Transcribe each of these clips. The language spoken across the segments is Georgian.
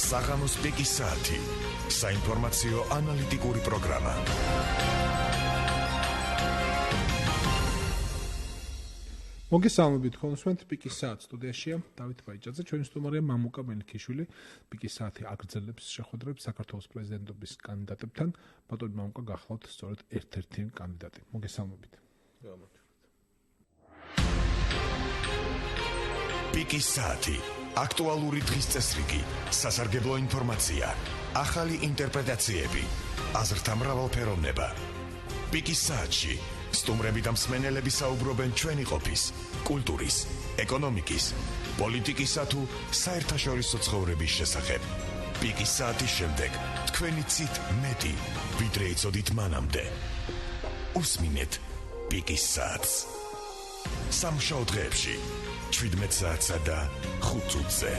საღამოს პიკის საათი. საინფორმაციო ანალიტიკური პროგრამა. მოგესალმებით კონსვენტ პიკის საათს სტუდიაშია დავით ბაიჭაძე, ჩვენი სტუმარია მამუკა მელიქიშვილი. პიკის საათი აგრძელებს შეხვედრებს საქართველოს პრეზიდენტობის კანდიდატებთან. ბატონი მამუკა, გახლავთ სწორედ ერთ-ერთი კანდიდატი. მოგესალმებით. პიკის საათი. აქტუალური დღის წესრიგი, სასარგებლო ინფორმაცია, ახალი ინტერპრეტაციები, აზრთა მრავალფეროვნება. პიკის საათში სტუმრები და მსმენელები საუბრობენ ჩვენი ყოფის, კულტურის, ეკონომიკის, პოლიტიკისა თუ საერთაშორისო ცხოვრების შესახებ. პიკის საათის შემდეგ თქვენი ცით მეტი, ვიდრე იცოდით მანამდე. უსმინეთ პიკის საათს. სამუშაო დღეებში 17 საათსა და 5 წუთზე.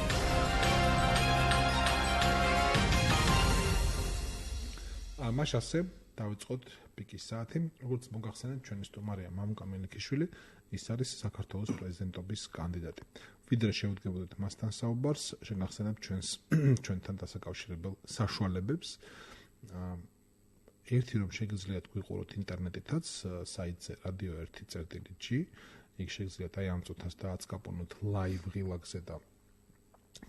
ამას ასე დავიწყოთ პიკის საათი. როგორც მოგახსენებთ, ჩვენი სტუმარია მამუკა მელიქიშვილი, ის არის საქართველოს პრეზიდენტობის კანდიდატი. ვიდრე შევდგებოდეთ მასთან საუბარს, შეგახსენებთ ჩვენთან დასაკავშირებელ საშუალებებს. ერთი რომ შეგიძლიათ გვიყუროთ ინტერნეტითაც, საიტზე radio 1.g, იქ შეგიძლიათ აი ამ წუთას დააწყაპონოთ live ღილაკზე და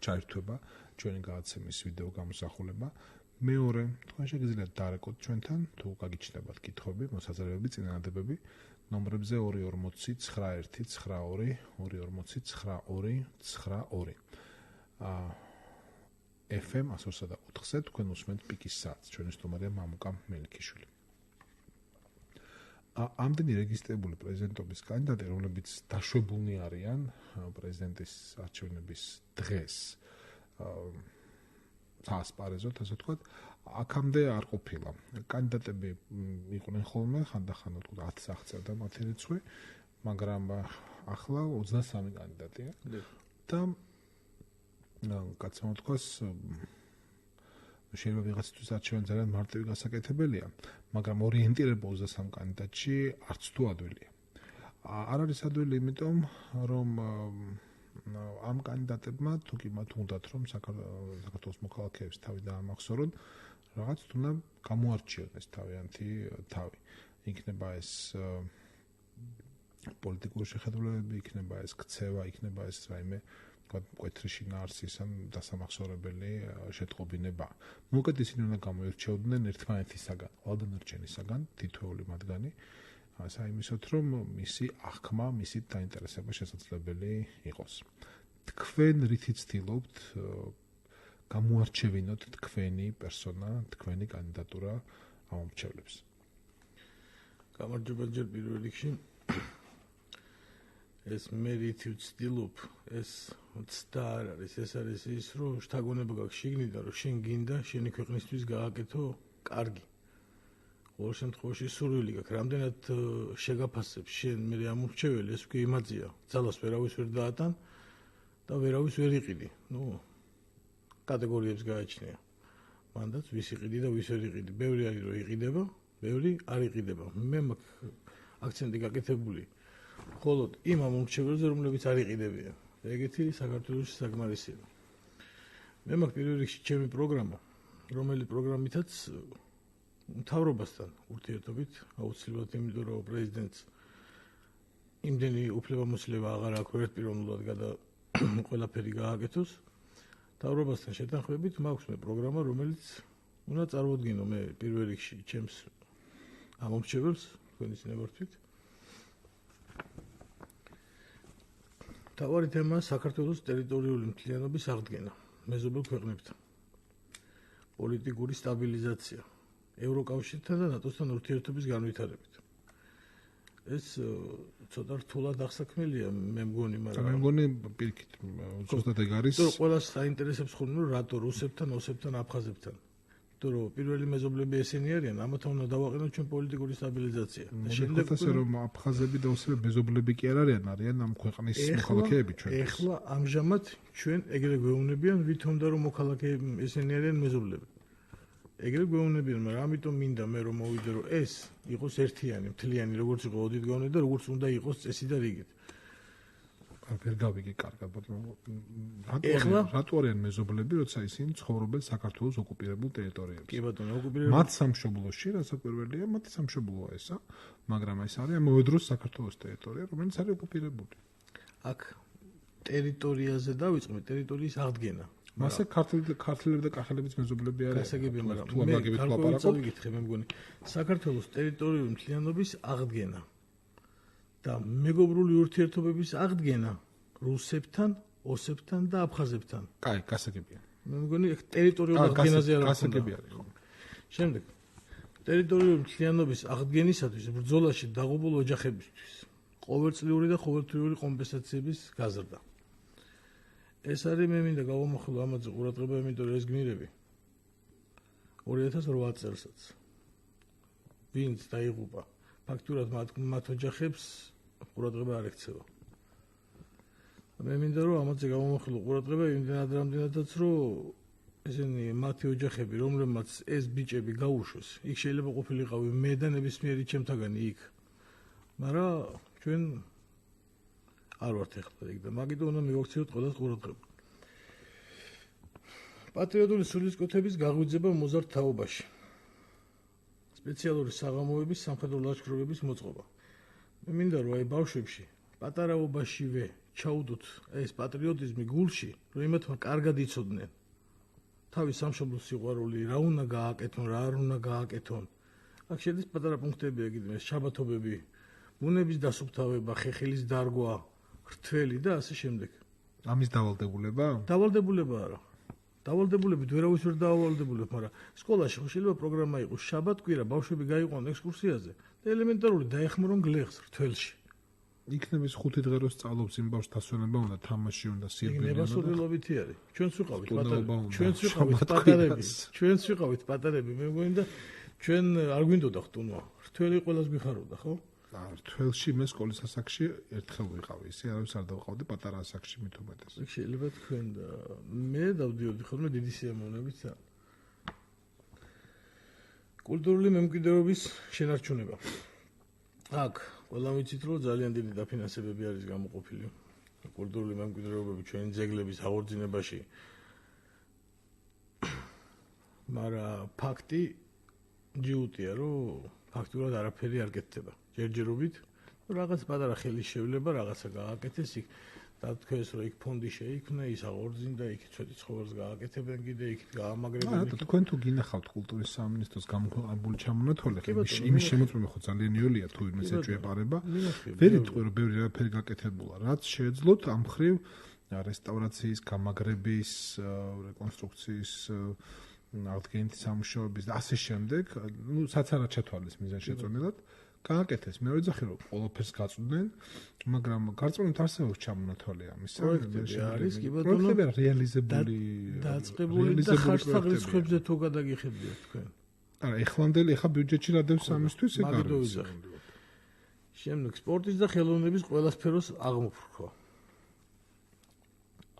ჩაირთვება ჩვენი გადაცემის ვიდეო გამოსახულება. მეორე, თქვენ შეგიძლიათ დარეკოთ ჩვენთან, თუ გაგიჩნდებათ კითხვები, მოსაზრებები, წინადადებები, ნომრებზე 240-9192, 240-9292. FM 104-ზე თქვენ უსმენთ პიკის საათს, ჩვენი სტუმარია მამუკა მელიქიშვილი. ამდენი რეგისტრირებული პრეზიდენტობის კანდიდატი, რომლებიც დაშვებულნი არიან პრეზიდენტის არჩევნების დღეს, საასპარეზოდ, ასე ვთქვათ, აქამდე არ ყოფილა. კანდიდატები იყვნენ ხოლმე, ხანდახან 10-ს აღწევდა მათი რიცხვი, მაგრამ ახლა 23 კანდიდატია. და კაცმა თქვას, შეიძლება ვიღაცისთვის არჩევანი ძალიან მარტივი გასაკეთებელია, მაგრამ ორიენტირება 23 კანდიდატში არც თუ ადვილია. არ არის ადვილი, იმიტომ რომ ამ კანდიდატებმა თუ კი მათ უნდათ რომ საქართველოს მოქალაქეებს თავი დაამახსოვრონ, რაღაც უნდა გამოარჩიონ ეს თავიანთი თავი. იქნება ეს პოლიტიკური შეხედულებები, იქნება ეს ქცევა, იქნება ეს რაიმე მკვეთრი შინაარსის ან დასამახსოვრებელი შეტყობინება. მოკლედ ისინი უნდა გამოირჩეოდნენ ერთმანეთისაგან, ყველდანარჩენისაგან, თითოეული მათგანი, საიმისოთ, რომ მისი აღქმა, მისი დაინტერესება შესაძლებელი იყოს. თქვენ რითი ცდილობთ გამოარჩევინოთ თქვენი პერსონა, თქვენი კანდიდატურა ამ მრჩევლებს? გამარჯობა ჯერ პირველ რიგში. ეს მე რითი ვცდილობ, ეს ცდა არ არის, ეს არის ის, რომ შთაგონება გაქვს შიგნიდან, რომ შენ გინდა შენი ქვეყნისთვის გააკეთო კარგი. ყოველ შემთხვევაში სურვილი გაქვს, რამდენად შეგაფასებს შენ მე ამურჩეველი, ეს უკვე იმაძია. ძალას ვერავის ვერ დაატან და ვერავის ვერ იყიდი. კატეგორიებს გააჩნია. მანდაც ვის იყიდი და ვის ვერ იყიდი. ბევრი არის რომ იყიდება, ბევრი არ იყიდება. მე მაქვს აქცენტი გაკეთებული მხოლოდ იმ ამურჩეველზე, რომლებიც არ იყიდებიან. ეგეთი საქართველოში საკმარისია. მე მაქვს პირველ რიგში ჩემი პროგრამა, რომელიც პროგრამითაც მთავრობასთან ურთიერთობით, აუცილებლად, იმიტომ რომ პრეზიდენტს იმდენი უფლებამოსილება აღარ აქვს ერთპიროვნულად ყველაფერი გააკეთოს. მთავრობასთან შეთანხმებით მაქვს მე პროგრამა, რომელიც უნდა წარმოადგინო მე პირველ რიგში ჩემს ამომრჩეველს, თქვენი წინაპრებით. თავარი თემაა საქართველოს ტერიტორიული მთლიანობის აღდგენა მეზობელ ქვეყნებთან, პოლიტიკური სტაბილიზაცია, ევროკავშირთან და ნატოსთან ურთიერთობის განვითარებით. ეს ცოტა რთულად აღსაქმელია, მე მგონი, მაგრამ მე მგონი პირიქით, ზუსტად ეგ არის. ყველას საინტერესებს ხოლმე რატო რუსებთან, ოსებთან, აფხაზებთან. იმიტომ რომ პირველი მეზობლები ესენი არიან, ამათთან უნდა დავაყენოთ ჩვენ პოლიტიკური სტაბილიზაცია. შემდეგ ასე რომ აფხაზები და ოსები მეზობლები კი არ არიან ამ ქვეყნის მოქალაქეები ჩვენ. ეხლა ამჟამად ჩვენ ეგრე გვეუბნებიან, ვითომდა რომ მოქალაქეები ესენი არიან მეზობლები. ეგრე გვეუბნებიან, მაგრამ ამიტომ მინდა მე რომ მოვიდე რომ ეს იყოს ერთიანი, მთლიანი, როგორც იყო ოდითგანვე და როგორც უნდა იყოს წესი და რიგით. ვერ გავიგე კარგად, ეხლა? რატო არიან მეზობლები, როცა ისინი ცხოვრობენ საქართველოს ოკუპირებულ ტერიტორიებში? კი ბატონო, ოკუპირებული. მათ სამშობლოში, რასაკვირველია, მათი სამშობლოა ესა, მაგრამ ეს არის ამავე დროს საქართველოს ტერიტორია, რომელიც არის ოკუპირებული. აქ ტერიტორიაზე დავიწყე, ტერიტორიის აღდგენა. მასე ქართლები და კახელებიც მეზობლები არიან. გასაგებია, მაგრამ თუ ამაგებით ვლაპარაკობ, ვიკითხე, მე მგონი, საქართველოს ტერიტორიული მთლიანობის აღდგენა და მეგობრული ურთიერთობების აღდგენა რუსებთან, ოსებთან და აფხაზებთან. კაი, გასაგებია. მე მგონი, ტერიტორიული აღდგენაზე არა. გასაგები არის ხო. შემდეგ ტერიტორიული მთლიანობის აღდგენისათვის ბრძოლაში დაღუპულ ოჯახებისთვის ყოველწლიური და ყოველთვიური კომპენსაციების გაზრდა. ეს არის მე მინდა გავამახვილო ამაზე ყურადღება, იმიტომ რომ ეს გმირები 2008 წელსაც ვინც დაიღუპა, ფაქტურად მათ ოჯახებს ყურადღება არ ექცევა. მე მინდა რომ ამაზე გავამახვილო ყურადღება იმდენადაც რომ ესენი მათი ოჯახები, რომლებმაც ეს ბიჭები გაუშვეს, იქ შეიძლება ყოფილიყავი მე და ნებისმიერი ჩემთაგანი იქ. მაგრამ ჩვენ არ ვართ ეხლა იქ და მაგით უნდა მივაქციოთ ყველას ყურადღება. პატრიოტული სულისკვეთების გაღვიძება მოზარდ თაობაში. სპეციალური საღამოების სამხედრო ლაშქრობების მოწყობა. მე მინდა რომ აი ბავშვებში პატარაობაშივე ჩაუდოთ ეს პატრიოტიზმი გულში, რომ იმათმა კარგად იცოდნენ თავის სამშობლოს სიყვარული, რა უნდა გააკეთონ, რა არ უნდა გააკეთონ. აქ შედის პატარა პუნქტები, ეგ შაბათობები, ბუნების დასუფთავება, ხეხილის დარგვა, რთველი და ასე შემდეგ. ამის დავალდებულება? დავალდებულება არა. დავალდებულებით ვერავის ვერ დაავალდებულებ, მაგრამ სკოლაში შეიძლება პროგრამა იყოს შაბათ-კვირა, ბავშვები გაიყვანონ ექსკურსიაზე და ელემენტარული დაეხმარონ გლეხს რთველში. იქნების 5 დღე რო სწავლობს იმ ბავშვს დასვენება უნდა, თამაში უნდა, სირბილი უნდა. ნებასობილობითი არის. ჩვენც ვიყავით პატარები. ჩვენც ვიყავით პატარები, მე მგონი და ჩვენ არ გვინდოდა ხტუნვა. რთველი ყველას გვიხარობდა, ხო? რთველში მე სკოლის ასაკში ერთხელ ვიყავი, ისე არავის არ დავყავდი პატარა ასაკში მით უმეტეს. ეგ შეიძლება თქვენ და მე დავდიოდი ხოლმე დიდი სიამოვნებით. კულტურული მემკვიდრეობის შენარჩუნება. აქ ყველამ ვიცით რომ ძალიან დიდი დაფინანსებები არის გამოყოფილი კულტურული მემკვიდრეობები ჩვენი ძეგლების აღორძინებაში. მაგრამ ფაქტი ჯიუტია რომ ფაქტურად არაფერი არ გეთდება. ჯერჯერობით რაღაც პატარა ხელის შევლება რაღაცა გააკეთეს იქ და თქვენს რომ იქ ფონდი შეიქმნა, ის აღორძინდა, იქ ცოტი ცხოველს გააკეთებენ კიდე, იქ გაამაგრებენ. არა, თქვენ თუ გინახავთ კულტურის სამინისტროს გამოქვეყნებული ჩამონათვალე, იმის შემოწმება ხო ძალიან იოლია თუ იმის ეჭვება. ვერ იტყვი რომ ბევრი არაფერი გაკეთებულა. რაც შეეძლოთ ამ ხრივ რესტავრაციის, გამაგრების, რეკონსტრუქციის აღდგენითი სამუშაოების და ასე შემდეგ, ну, საცარა ჩათვალეს მიზანშეწონილად. გააკეთეს. მე რო ეძახი რომ ყველაფერს გაწვდნენ, მაგრამ გარწმუნებით არსებობს ჩამონათვალე ამისა. პროექტები არის, კი ბატონო. პროექტები რეალიზებული, დაწყებული და ხარჯ-თაღრიცხვებზე თუ გადაგიხებიათ თქვენ. არა, ეხლანდელი ახლა ბიუჯეტში რადევს ამისთვის ეგ არის. შემდეგ სპორტის და ხელოვნების ყველა სფეროს აღმოფხვრა.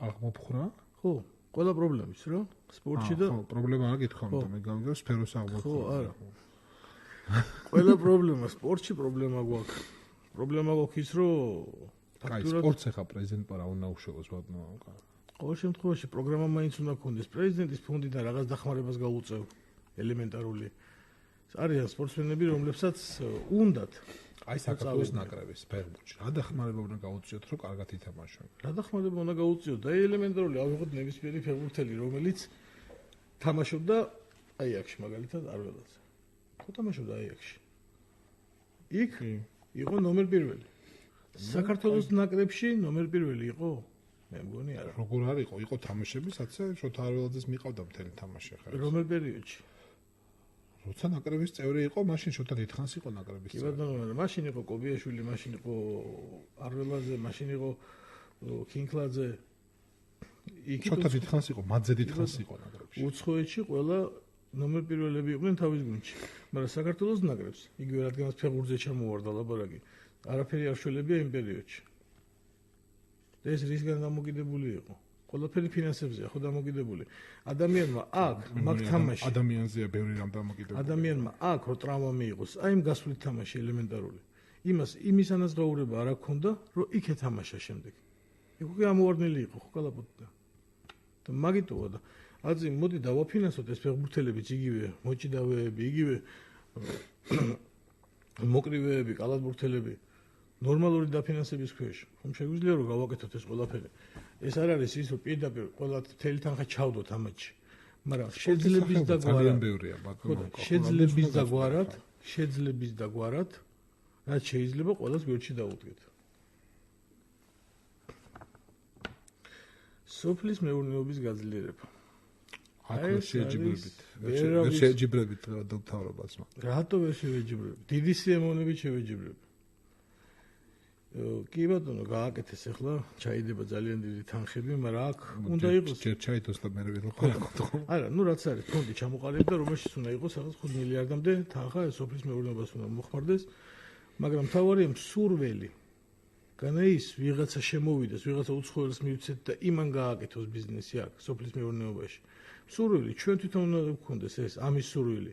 აღმოფხვრა? ხო, ყველა პრობლემის რა? სპორტში და ხო, პრობლემა არ გითხომ და მე გავიგე სფეროს აღმოფხვრა. ხო, არა. ყველა პრობლემა სპორტში პრობლემა გვაქვს. პრობლემა გვაქვს ის რომ კაი, სპორტს ახლა პრეზიდენტმა რა უნდა უშველოს ბატონო. ყოველ შემთხვევაში პროგრამა მაინც უნდა ქონდეს. პრეზიდენტის ფონდიდან რაღაც დახმარებას გაუწევ ელემენტარული. არიან სპორტსმენები, რომლებსაც უნდათ აი საქართველოს ნაკრების ფეხბურთში. რა დახმარება უნდა გაუწიოთ, რომ კარგად ითამაშონ? რა დახმარება უნდა გაუწიოთ? და ელემენტარული ავიღოთ ნებისმიერი ფეხბურთელი, რომელიც თამაშობდა აიაქსში მაგალითად არველაზე. ხო თამაშობდა აიაქსში. იქ იყო ნომერ პირველი. საქართველოს ნაკრებში ნომერ პირველი იყო? მე მგონი არა. როგორ არ იყო? იყო თამაშები, სადაც შოთა არველაძეს მიყავდა მთელი თამაში ხა. რომელ პერიოდში? როცა ნაკრების წევრი იყო, მაშინ შოთა დიდხანს იყო ნაკრების წევრი. კი ბატონო, მაშინ იყო კობიაშვილი, მაშინ იყო არველაძე, მაშინ იყო კინკლაძე. იქ შოთა დიდხანს იყო, მაძე დიდხანს იყო ნაკრებში. უცხოეთში ყველა ნომერ პირველები იყვნენ თავის გუნდში. მაგრამ საქართველოს ნაკრებს იგივე რადგანაც ფეხბურთზე ჩამოვარდა ლაბარაკი, არაფერი არ შველებია იმ პერიოდში. ეს რისგან დამოკიდებული იყო? ყველაფერი ფინანსებზეა ხო დამოკიდებული. ადამიანმა აქ მაგ თამაში ადამიანზეა ბევრი რამ დამოკიდებული. ადამიანმა აქ რო ტრავმა მიიღოს, აი იმ გასული თამაში ელემენტარული. იმის ანაზღაურება არ აქვს, რომ იქ ეთამაშა შემდეგ. იქ ამოვარდნილი იყო ხო კალაპოტი და მაგიტოა და აზი მოდი დავაფინანსოთ ეს ფეხბურთელებიც იგივე მოჭიდავეები იგივე მოკრივეები კალათბურთელები ნორმალური დაფინანსების ქვეშ ხომ შეგვიძლია რომ გავაკეთოთ ეს ყველაფერი ეს არ არის ის რომ პირდაპირ ყველა მთელი თანხა ჩავდოთ ამ მატჩში მაგრამ შეძლების და ძალიან ბევრია ბატონო შეძლების და გვარად რაც შეიძლება ყველას გვერდში დაუდგეთ სოფლის მეურნეობის გაძლიერება აქ შეჯიბრებით დოქტორობას რატო ვერ შევეჯიბრები დიდი სიამოვნებით შევეჯიბრები კი ბატონო გააკეთეს ახლა ჩაიდება ძალიან დიდი თანხები მაგრამ აქ უნდა იყოს ჯერ ჩაითოს და მე ვერ ვიყავ არა ნუ რაც არის ფონდი ჩამოყალიბდა რომელშიც უნდა იყოს რაღაც 5 მილიარდამდე თანხა სოფლის მეურნეობას უნდა მოხმარდეს მაგრამ თავარია მსურველი განა ის ვიღაცა შემოვიდეს ვიღაცა უცხოელს მივცეთ და იმან გააკეთოს ბიზნესი აქ სოფლის მეურნეობაში მსურველი ჩვენ თვითონ უნდა გქონდეს ეს ამის სურვილი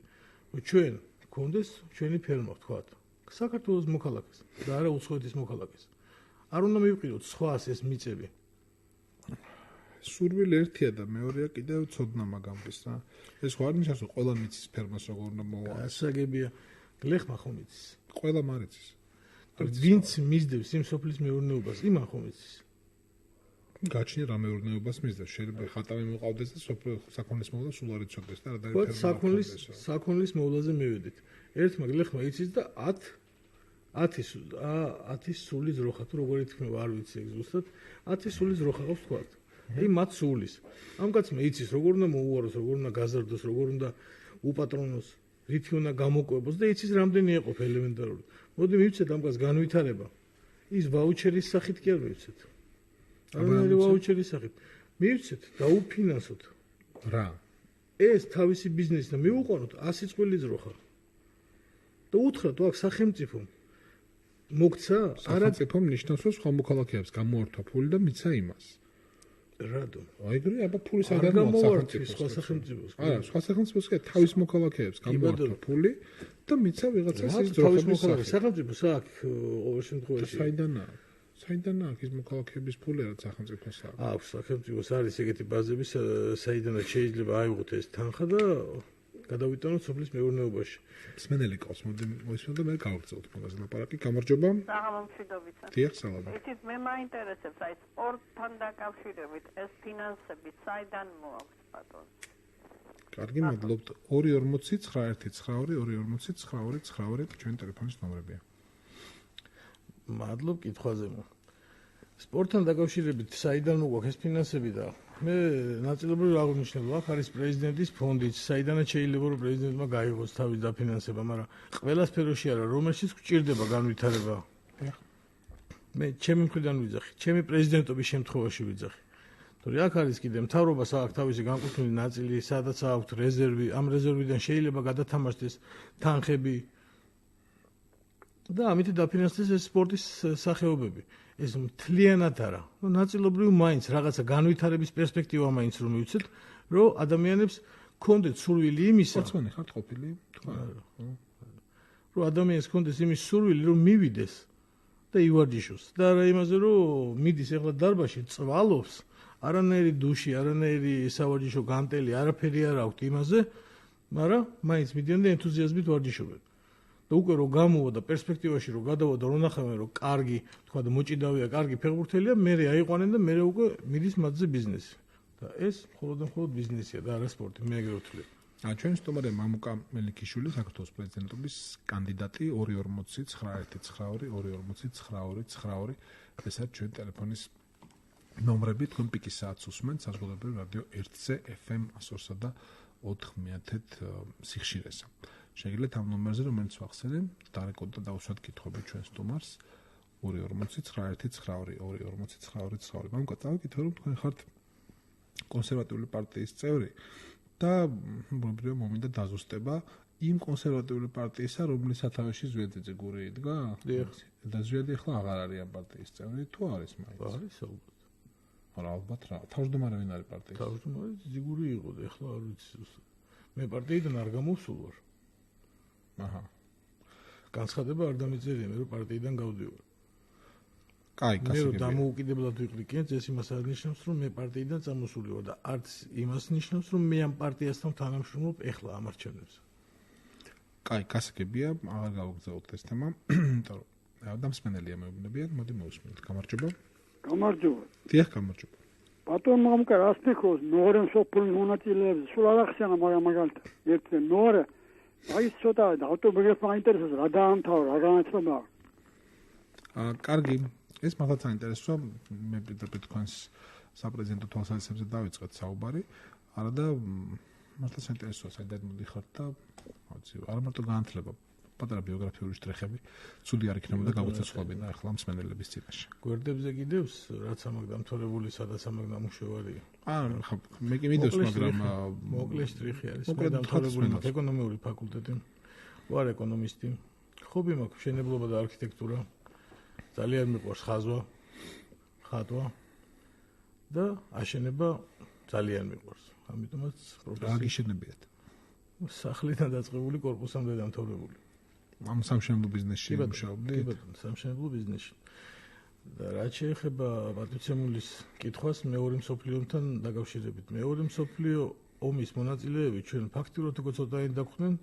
რომ ჩვენ გქონდეს ჩვენი ფერმა ვთქვათ საქართველოს მოქალაქეს და არა უცხოეთის მოქალაქეს არ უნდა მივყიდოთ სხვას ეს მიწები სურვილი ერთია და მეორეა კიდევ ცოდნა მაგამის რა ეს ხო არ ნიშნავს რომ ყველა მიწის ფერმას როგორ უნდა მოვა ასაგებია გლეხმა ხომ იცის ყველა მარიცის ვინც მისდევს იმ სოფლის მეურნეობას იმან ხომ იცის გაჩნია რა მეურნეობას მისდევს შეიძლება ხატავი მოყავდეს და საქონლის მოვლა სულ არ იცოდეს და რა დაიფერმოს საქონლის მოვლაზე მივედით ერთმა გლეხმა იცის და 10 სულის როხა თუ როგორ ითქმება არ ვიცი ეგ ზუსტად 10 სულის როხა ყავს თქვა აი მათ სულის ამ კაცმა იცის როგორ უნდა მოუაროს როგორ უნდა გაზარდოს როგორ უნდა უპატრონოს რითი უნდა გამოკვებოს და იცის რამდენი ეყოფ ელემენტარული მოდი მივცეთ ამ კაცს განვითარება ის ვაუჩერის სახით კი არ მივცეთ არანაირი ვაუჩერის სახით მივცეთ და უფინანსოთ რა ეს თავისი ბიზნესი და მივუყაროთ 100 წვილის როხა და უთხრათ აქ სახელმწიფომ მოგცა სახელმწიფომ ნიშნავს რომ სხვა მოქალაქეებს გამოართვა ფული და მიცა იმას რატომ აიგრე აბა ფული სადღაც სახელმწიფოს სხვა სახელმწიფოს არა სხვა სახელმწიფოს კი თავის მოქალაქეებს გამოართვა ფული და მიცა ვიღაცას ის როხების სახით სახელმწიფოს აქ ყოველ შემთხვევაში საიდანაა ის მოქალაქეების ფული რაც სახელმწიფოს აქვს სახელმწიფოს არის ეგეთი ბაზები საიდანაც შეიძლება აიღოთ ეს თანხა და გადავიტანოთ სოფლის მეურნეობაში მსმენელი ყავს მოისმენთ და მე გავაგრძელოთ მაგაზე ლაპარაკი გამარჯობა საღამომშვიდობიცა დიახ სალამი იცით მე მაინტერესებს აი სპორტთან დაკავშირებით ეს ფინანსები საიდან მოაქვს ბატონო კარგი მადლობთ 2491922 ჩვენი ტელეფონის ნომრებია მადლობ კითხვაზე სპორტთან დაკავშირებით საიდან მოგვაქვს ეს ფინანსები და მე ნაწილობრივ აღნიშნულ აქ არის პრეზიდენტის ფონდიც საიდანაც შეიძლება რომ პრეზიდენტმა გაიღოს თავის დაფინანსება მაგრამ ყველა სფეროში არა რომელშიც გვჭირდება განვითარება მე ჩემი მხრიდან ვიძახი ჩემი პრეზიდენტობის შემთხვევაში ვიძახი თორე აქ არის კიდე მთავრობას აქვს თავისი განკუთვნილი ნაწილი სადაც აქვს რეზერვი ამ რეზერვიდან შეიძლება გადათამაშდეს თანხები და ამით დაფინანსდეს ეს სპორტის სახეობები ეს მთლიანად არა ნუ ნაწილობრივ მაინც რაღაცა განვითარების პერსპექტივა მაინც რომ მივცეთ რომ ადამიანებს კონდეთ სურვილი იმისა სპორტსმენი ხართ ყოფილი თქვა რომ ადამიანს კონდეს იმის სურვილი რომ მივიდეს და ივარჯიშოს და არა იმაზე რომ მიდის ახლა დარბაზში წვალობს არანაირი დუში არანაირი სავარჯიშო განტელი არაფერი არ აქვს იმაზე მაგრამ მაინც მიდიან და ენთუზიაზმით ვარჯიშობენ და უკვე რომ გამოვა და პერსპექტივაში რომ გადავა და რომ ნახავენ რომ კარგი თქვა და მოჭიდავია კარგი ფეხბურთელია მე აიყვანენ და მე უკვე მიდის მათზე ბიზნესი და ეს მხოლოდ და მხოლოდ ბიზნესია და არა სპორტი მე ეგრე ვთვლი ჩვენ სტუმარია მამუკა მელიქიშვილი საქართველოს პრეზიდენტობის კანდიდატი 2409222 ეს არის ჩვენ ტელეფონის ნომრები თქვენ პიკის საათს უსმენთ საზღვარგარეთ რადიო 1-ზე FM 102 და 4 მეათეთ სიხშირესა შეგიძლიათ ამ ნომერზე რომელიც ვახსენე დარეკოთ და დავუშვათ კითხვები ჩვენ სტუმარს 2409922 მამუკა წავიკითხე რომ თქვენ ხართ კონსერვატიული პარტიის წევრი და მოგვიყვება მომინდა დაზუსტება იმ კონსერვატიული პარტიისა რომლის სათავეში ზვიადი გური იდგა და ზვიადი ახლა აღარ არის ამ პარტიის წევრი თუ არის მაინც არის ალბათ არა ალბათ რა თავმჯდომარე ვინ არის პარტიის თავმჯდომარე ზიგური იყო და ახლა არ ვიცი მე პარტიიდან არ გამოსულ ვარ განცხადება არ დამეწერია მე რომ პარტიიდან გავდივარ კაი, მე რომ დამოუკიდებლად ვიყრი კენც, ეს იმას არ ნიშნავს, რომ მე პარტიიდან წამოსული ვარ და არც იმას ნიშნავს, რომ მე ამ პარტიასთან თანამშრომლობ ეხლა ამ არჩევნებზე. კაი, გასაგებია, აღარ გავაგზავნოთ ეს თემა, იმიტომ რომ დამსმენელია მეუბნებიან, მოდი მოვუსმინოთ. გამარჯობა. გამარჯობა. დიახ, გამარჯობა. ბატონ მამუკა რასტიქოს ნორემ სოფლის მონაწილეებს სულ არ ახსენა, მაგრამ მაგალითად ერთი ნორე აი ცოტა ავტობიოგრაფია მაინტერესებს რა დაამთავრა, რა განათლება. კარგი, ეს მართლაც საინტერესოა, მე პირდაპირ თქვენს საპრეზიდენტო თვალსაზრისებზე დავიწყეთ საუბარი, არა და მართლაც საინტერესოა, საერთოდ მოდიხართ და არა მარტო განათლება, პატარა ბიოგრაფიული შტრეხები, ცუდი არ იქნებოდა გაუცეცხლებინა ახლა მსმენელების წინაშე. გვერდებზე კიდევს რაც ამაგ დამთავრებული, სადაც ამაგ დამუშავარია. მე კი მიდევს, მაგრამ მოკლე შტრიხი არის. მე დამთავრებული მაქვს ეკონომიური ფაკულტეტი. ვარ ეკონომისტი. ხობი მაქვს მშენებლობა და არქიტექტურა. ძალიან მიყვარს ხატვა და აშენება ძალიან მიყვარს. ამიტომაც პროფესია. რა გიშენებიათ? სახლიდან დაწყებული კორპუსამდე დამთავრებული. ამ სამშენებლო ბიზნესში მუშაობდით? კი ბატონო, სამშენებლო ბიზნესში. და რაც შეეხება პატიცემულის კითხვას მეორე მსოფლიო ომთან დაკავშირებით. მეორე მსოფლიო ომის მონაწილეები ჩვენ ფაქტიურად უკვე ცოტაინი დაგვხდნენ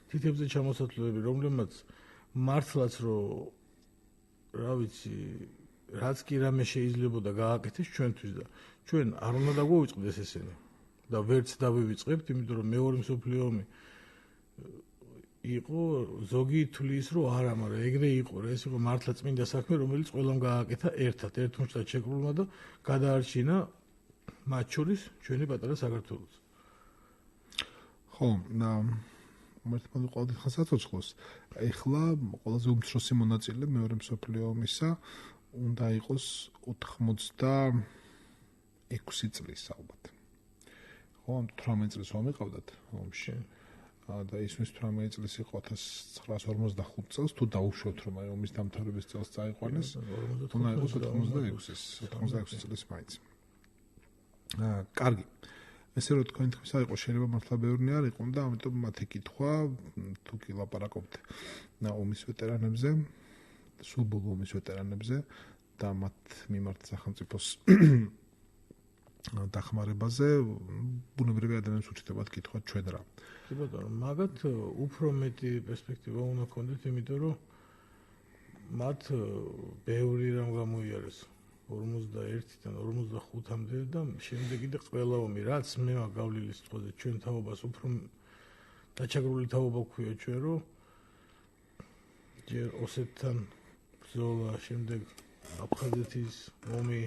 თითებზე ჩამოსათვლელები, რომლებმაც მართლაც რომ რა ვიცი, რაც კი რამე შეიძლებოდა გააკეთეს ჩვენთვის და ჩვენ არ უნდა დაგვოვიწყდეს ესენი. და ვერც დავივიწყებთ, იმიტომ რომ მეორე მსოფლიო ომი იყო ზოგი თulis რომ არა, მაგრამ ეგრე იყო რა, ეს იყო მართლა წმინდა საქმე, რომელიც ყველამ გააკეთა ერთად, ერთმოშტად შეკრულმა და გადაარჩინა მათ შორის ჩვენი პატარა საქართველოს. ხო, მართლა ყოველდღე ხასაცოცხლოს. ეხლა ყველაზე უმცროსი მონაწილე მეორე მსოფლიო ომისა უნდა იყოს 86 წლის ალბათ. ხო, 18 წლის ომი ყავდათ ომში. და ისმის 18 წლის იყო 1945 წელს, თუ დაუშვოთ რომ აი ომის დამთავრების წელს წაიყვანეს, უნდა იყოს 86 წლის მაინც. კარგი. ესე რომ თქვენ თქვენსა იყო შეიძლება მართლა ბევრი არ იყო და ამიტომ მათი კითხვა თუ კი ლაპარაკობთ ომის ვეტერანებზე, სულ ბოლო ომის ვეტერანებზე და მათ მიმართ სახელმწიფოს დახმარებაზე ბუნებრივი ადამიანს უჩნდებათ კითხვა ჩვენ რა. კი ბატონო, მაგათ უფრო მეტი პერსპექტივა უნდა გქონდეთ, იმიტომ რომ მათ ბევრი რამ გამოიარეს 41-დან 45-მდე და შემდეგ კიდე ყველა ომი, რაც მე მაგავლილის წოდე ჩვენ თაობას უფრო დაჩაგრული თაობა გვქვია ჩვენ, რომ ჯერ ოსეთთან ბრძოლა, შემდეგ აფხაზეთის ომი,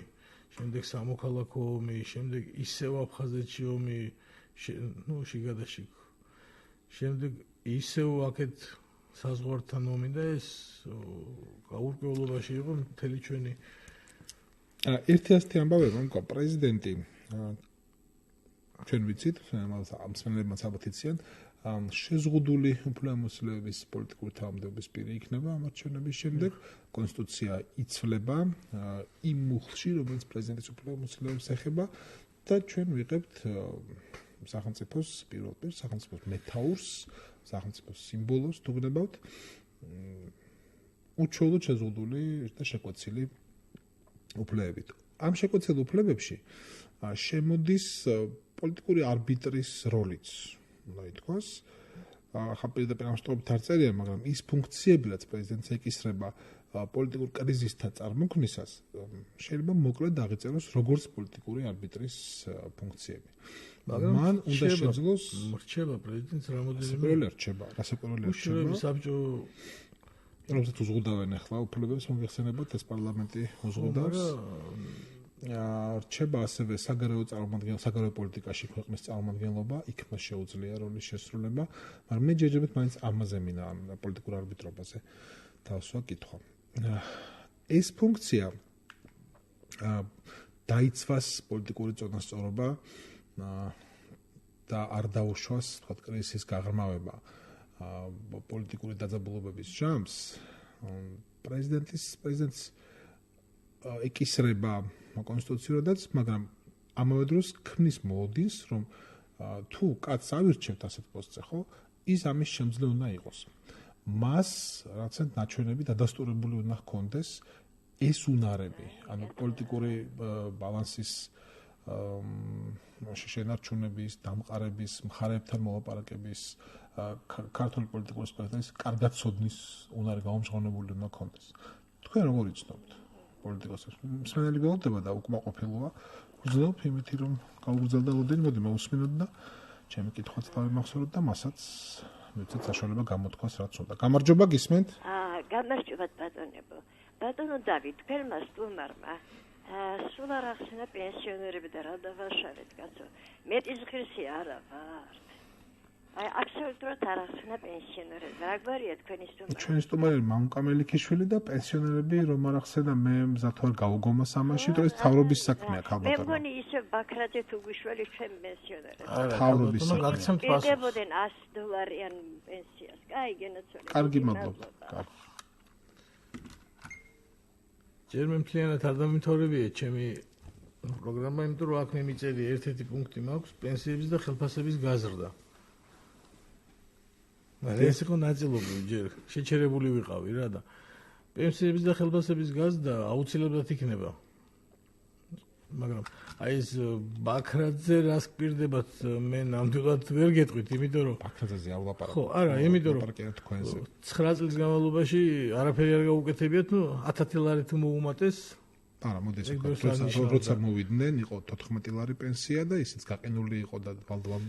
შემდეგ სამოქალაქო ომი, შემდეგ ისევ აფხაზეთში ომი, შიგადაშიგ. შემდეგ ისევ აქეთ საზღვართან ომი და ეს გაურკვევლობაში იყო მთელი ჩვენი. ერთი ასეთი ამბავი მომკვა პრეზიდენტი ჩვენ ვიცით, ამსმენელებმა საბათ იციან, შეზღუდული უფლებამოსილების პოლიტიკური თავმჯდომარეობის პირი იქნება ამ არჩევნების შემდეგ. კონსტიტუცია იცვლება იმ მუხლში, რომელიც პრეზიდენტის უფლებამოსილებს ეხება და ჩვენ ვიღებთ სახელმწიფოს პირველ პირს, სახელმწიფოს მეთაურს, სახელმწიფოს სიმბოლოს თუ გნებავთ, უჩვეულოდ შეზღუდული და შეკვეცილი უფლებებით. ამ შეკვეცილ უფლებებში შემოდის პოლიტიკური არბიტრის როლიც, უნდა ითქვას. ახლა პირდაპირ ამსწორებით არ წერია, მაგრამ ის ფუნქციები, რაც პრეზიდენტს ეკისრება პოლიტიკურ კრიზისთა წარმოქმნისას, შეიძლება მოკლედ აღიწეროს როგორც პოლიტიკური არბიტრის ფუნქციები. მაგრამ მან უნდა შეძლოს რჩება პრეზიდენტს რამოდენიმე როლი რჩება, რასაკვირველი რჩება. საბჭო რომელსაც უზღუდავენ ახლა უფლებებს, მოგეხსენებათ ეს პარლამენტი უზღუდავს. რჩება ასევე საგარეო პოლიტიკაში ქვეყნის წარმომადგენლობა, იქ მას შეუძლია როლის შესრულება, მაგრამ მე ჯერჯერობით მაინც ამაზე მინდა პოლიტიკურ არბიტრობაზე თავსვა კითხვა. ეს ფუნქცია დაიცვას პოლიტიკური წონასწორობა და არ დაუშვას, თქვა, კრიზისის გაღრმავება პოლიტიკური დაძაბულობების ჟამს. პრეზიდენტს ეკისრება კონსტიტუციურადაც, მაგრამ ამავე დროს ქმნის მოლოდინს, რომ თუ კაცს ავირჩევთ ასეთ პოსტზე, ხო, ის ამის შემძლე უნდა იყოს. მას რაღაცა ნაჩვენები დადასტურებული უნდა ჰქონდეს ეს უნარები, ანუ პოლიტიკური ბალანსის შენარჩუნების, დამყარების, მხარეებთან მოლაპარაკების, ქართული პოლიტიკური სპექტრის კარგად ცოდნის უნარი გაუმჟღავნებული უნდა ქონდეს. თქვენ როგორ იცნობთ პოლიტიკოსებს? მსმენელი გველოდება და უკმაყოფილოა. ვგრძელობ იმითი, რომ გავგრძელდა მოდი მოусმინოთ და ჩემი კითხვაც დავიმახსოვროთ და მასაც მივცეთ საშუალება გამოთქვას რაც უნდა. გამარჯობა, გისმენთ? გამარჯობა ბატონებო. ბატონო დავით, თქვენმა სტუმარმა სულ არ ახსენა პენსიონერები და რა დავაშავეთ, კაცო. მეტის ღირსი არა ვართ. აი, აბსოლუტურად არ ახსენა პენსიონერები. რა გვარია თქვენი სტუმარი? ჩვენი სტუმარი მამუკამელიქიშვილი და პენსიონერები რომ არ ახსენა, მე მზად ვარ გავუგომა სამაში, რომ ეს თავრობის საქმეა ქალბატონო. მე მგონი ისე ბაქრაძე თუ გვიშველი ჩვენ პენსიონერები. თავრობის საქმეა. გაგცემთ პასუხს. იგებოდნენ $100 პენსიას. კაი, გენაცვალე. კარგი, მადლობა. კარგი. ჯერ მე მთლიანად არ დამიმთავრებია ჩემი პროგრამა, იმიტომ რომ აქ მე მიწერია ერთ-ერთი პუნქტი მაქვს პენსიების და ხელფასების გაზრდა. მაგრამ ეს იყო ნაწილობრივ ჯერ შეჩერებული ვიყავი რა და პენსიების და ხელფასების გაზრდა აუცილებლად იქნება. მაგრამ აი ეს ბაქრაძე რას გვირდებათ მე ნამდვილად ვერ გეტყვით, იმიტომ რომ ბაქრაძეზე არ ვლაპარაკობ. ხო, არა, იმიტომ რომ ლაპარაკია თქვენზე. 9 წლის განმავლობაში არაფერი არ გაუკეთებიათ, ნუ 1000 ლარი თუ მოუმატეს. არა, მოდი როცა მოვიდნენ, იყო 14 ლარი პენსია და ისიც გაყინული იყო და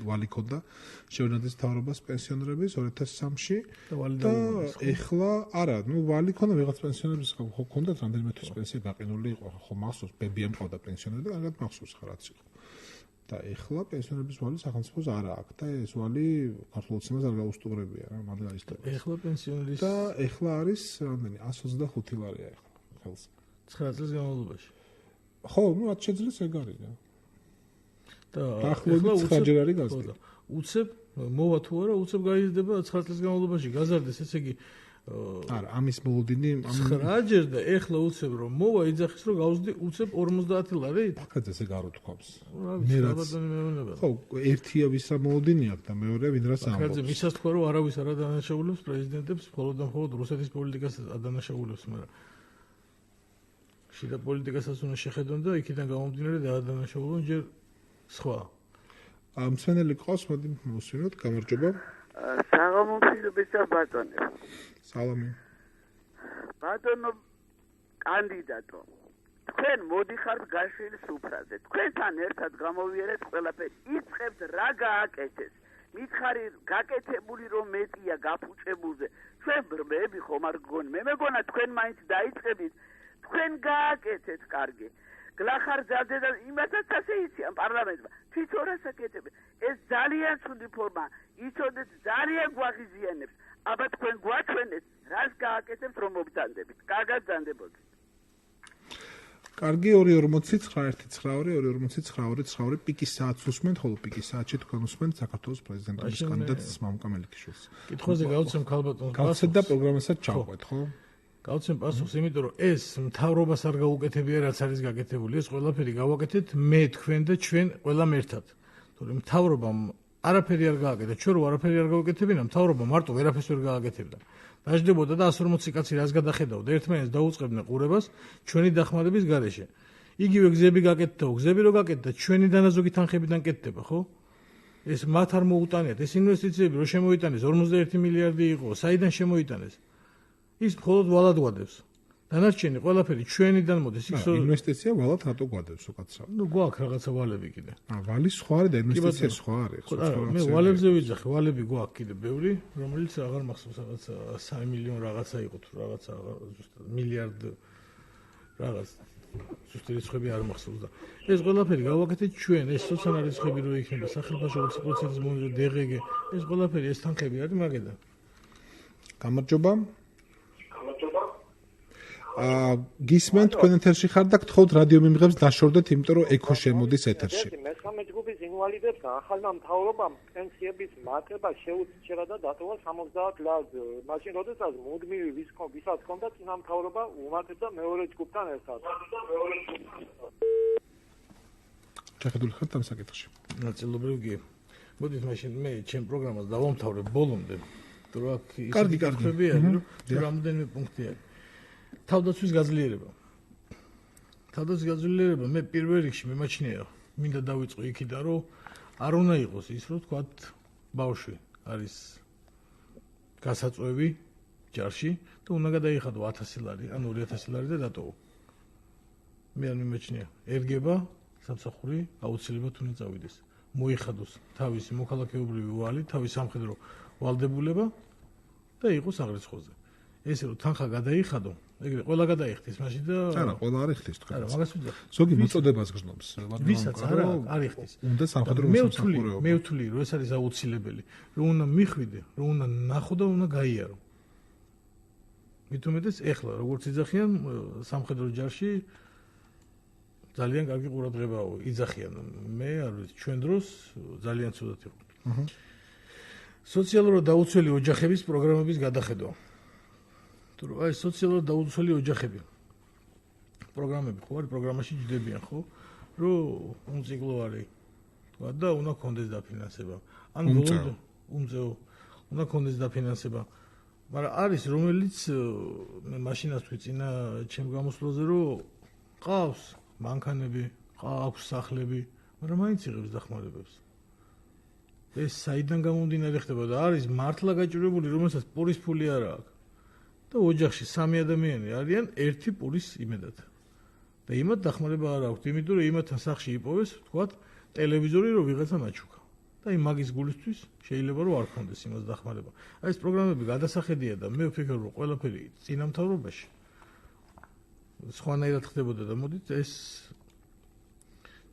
ვალიქოდა შეუნაძის თავრობას პენსიონერების 2003-ში და ეხლა არა, ნუ ვალიქონდა ვიღაც პენსიონერების ხო ქონდათ რამდენიმე თვის პენსია გაყინული იყო, ხო მახსოვს, ბებია მყავდა პენსიონერი და კარგად მახსოვს ხა რაც იყო. და ეხლა პენსიონერების ვალი სახელმწიფოს არ აქვს და ეს ვალი ქართულ ოცნებას არ გაუსტუმრებია რა, მადლობა ისტორია. ეხლა პენსიონერის და ეხლა არის რამდენი 125 ლარია ეხლა ხელს. 9 წლის განმავლობაში. ხო, ну, რაც შეძლეს ეგ არის რა. და ეხლა 9-ჯერ არის გაზრდა. უცებ მოვა თუ არა, უცებ გაიზრდება 9 წლის განმავლობაში გაზარდეს, ესე იგი არა, ამის მოლოდინი 9-ჯერ და ეხლა უცებ რომ მოვა იძახის რომ გავზრდი უცებ 50 ლარი. ბაქრაძეს ეგ არ უთქვამს. მე რაც მეუბნება. ხო, ერთია ვისა მოლოდინი აქვს და მეორეა ვინ რაც ამბობს. ბაქრაძე მისას თქვა რომ არავის არ ადანაშაულებს პრეზიდენტებს, მხოლოდ და მხოლოდ რუსეთის პოლიტიკას ადანაშაულებს, მაგრამ შიდა პოლიტიკასაც უნდა შეხედონ და იქიდან გამომდინარე დაადანაშაულონ ჯერ სხვა. მსმენელი ყავს, მოდი მოვსვინოთ, გამარჯობა. საღამომცირებისა ბატონო. სალამი. ბატონო კანდიდატო. თქვენ მოდიხართ გაშლის სუფრაზე. თქვენთან ერთად გამოვიერეთ ყველაფერი. იწყებთ რა გააკეთეს. მითხარი გაკეთებული რომ მეტია გაფუჭებულზე. ჩვენ ბრმები ხომ არ გგონი. მე მეგონა თქვენ მაინც დაიწყებით. თქვენ გააკეთეთ კარგი. გლახარძადე და იმასაც ასე იციან პარლამენტმა. თვითონ ასაკეთებ. ეს ძალიან ცუდი ფორმა. იცოდეთ ძალიან გვაღიზიანებს. აბა თქვენ გვაჩვენეთ, რას გააკეთებთ რომ მობრძანდებით. კარგად ძანდებოდეთ. კარგი 2491922 პიკის საათს უსმენთ, ხოლო პიკის საათში თქვენ უსმენთ საქართველოს პრეზიდენტის კანდიდატს მამუკამელიქიშვილს. კითხვაზე გავცემ ქალბატონს. გავცეთ და პროგრამასაც ჩავყვეთ, ხო? გავცემ პასუხს, იმიტომ რომ ეს მთავრობას არ გაუკეთებია, რაც არის გაკეთებული. ეს ყველაფერი გავაკეთეთ მე, თქვენ და ჩვენ ყველამ ერთად. თორემ მთავრობამ არაფერი არ გააკეთა. ჩვენ რო არაფერი არ გავაკეთებინა, მთავრობა მარტო ვერაფერს ვერ გააკეთებდა. დაждდებოდა და 140 კაცი რას გადახედავდა, ერთმანეთს დაუწყებდნენ ყურებას ჩვენი დახმარების გარეშე. იგივე გზები გაკეთდა, გზები რო გაკეთდა, ჩვენი დანაზოგი თანხებიდან კეთდება, ხო? ეს მათ არ მოუტანიათ, ეს ინვესტიციები რო შემოიტანეს 51 მილიარდი იყო, საიდან შემოიტანეს? ის მხოლოდ ვალად გვადებს. დანარჩენი ყველაფერი ჩვენიდან მოდის. იქ ინვესტიცია ვალად რატო გვადებს უკაცრავ? ნუ გვაქვს რაღაცა ვალები კიდე. ვალი სხვა არის და ინვესტიცია სხვა არის. მე ვალებზე ვიძახი, ვალები გვაქვს კიდე ბევრი, რომელიც აღარ მახსოვს რაღაცა 3 მილიონი რაღაცა იყო თუ რაღაცა ზუსტად მილიარდ რაღაც ზუსტად რიცხვები არ მახსოვს და ეს ყველაფერი გავაკეთეთ ჩვენ, ეს სოციალური რიცხვები რო იქნება, სახელმწიფო 20%-ის მონეტა DGG, ეს ყველაფერი ეს თანხები არის მაგედან. გამარჯობა. გისმენთ თქვენ ეთერში ხარ და გთხოვთ რადიო მიმღებს დაშორდეთ, იმიტომ რომ ექო შემოდის ეთერში. მე-13 ჯგუფის ინვალიდებს ახალმა მთავრობამ პენსიების მატება შეუჩერა და დატოვა 70 ლარზე. მაშინ როდესაც მუდმივი ვისაც ჰქონდა წინა მთავრობა უმატებდა მეორე ჯგუფთან ერთად. ჩახედული ხართ ამ საკითხში. ნაწილობრივ კი. მოდით მაშინ მე ჩემ პროგრამას დავამთავრებ ბოლომდე. თუ რა კარგი. ხები არის, რომ რამდენიმე პუნქტი არის. თავდაცვის გაძლიერება. თავდაცვის გაძლიერება მე პირველ რიგში მიმაჩნია, მინდა დავიწყო იქიდან, რომ არ უნდა იყოს ის, რომ თქვა ბავშვი არის გასაწვევი ჯარში და უნდა გადაიხადო 1000 ლარი ან 2000 ლარი და დატოვო. მე არ მიმაჩნია, ერგება სამსახური აუცილებლად უნდა წავიდეს. მოიხადოს თავისი მოქალაქეობრივი ვალი, თავისი სამხედრო ვალდებულება და იყოს აღრიცხვაზე. ესე რომ თანხა გადაიხადო, ეგრე ყველა გადაიხდის მაშინ და არა, ყველა არ იხდის თქვენ. არა, მაგას ვიძახ. ზოგი მოწოდებას გრძნობს. ვისაც არ იხდის. უნდა სამხედრო მოსამსახურეობა. მე ვთვლი, რომ ეს არის აუცილებელი, რომ უნდა მიხვიდე, რომ უნდა ნახო და უნდა გაიარო. მithumetes ეხლა როგორც იძახიან სამხედრო ჯარში ძალიან კარგი ყურადღებაა იძახიან. მე არ ვიცი, ჩვენ დროს ძალიან ცუდად იყო. სოციალურად დაუცველი ოჯახების პროგრამების გადახედვა. თუ აი სოციალურად დაუცველი ოჯახები პროგრამები ხო არის პროგრამაში ჯდებიან ხო რომ უმციკლოვარი თქვა და უნდა კონდეს დაფინანსება ან ბოლომდე უმწეო უნდა კონდეს დაფინანსება მაგრამ არის რომელიც მე მაშინაც ვიწინა ჩემ გამოსვლაზე რომ ყავს მანქანები ყავს სახლები მაგრამ მაინც იღებს დახმარებებს ეს საიდან გამომდინარე ხდება და არის მართლა გაჭირებული რომელსაც პურის ფული არ აქვს და ოჯახში 3 ადამიანი არიან ერთი პურის იმედად. და იმათ დახმარება არ აქვს, იმიტომ რომ იმათთან სახში იპოვეს, თქვათ, ტელევიზორი რომ ვიღაცა მაჩუქა. და იმ მაგის გულისთვის შეიძლება რომ არ ქონდეს იმას დახმარება. აი ეს პროგრამები გადასახედია და მე ვფიქრობ რომ ყველაფერი წინამთავრობაში სხვანაირად ხდებოდა და მოდით ეს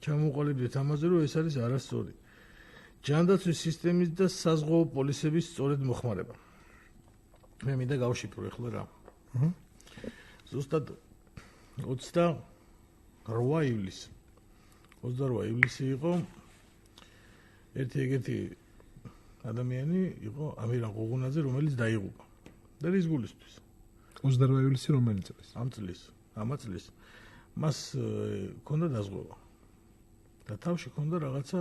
ჩამოყალიბდეთ ამაზე რომ ეს არის არასწორი. ჯანდაცვის სისტემის და საზღვაო პოლისების სწორედ მოხმარება. მე მინდა გავშიფრო ახლა რა. ზუსტად 28 ივლისი. 28 ივლისი იყო ერთი ეგეთი ადამიანი იყო ამირან ყუღუნაძე, რომელიც დაიღუპა. და რის გულისთვის? 28 ივლისი რომელი წლის? ამ წლის. მას ჰქონდა დაზღვევა. და თავში ჰქონდა რაღაცა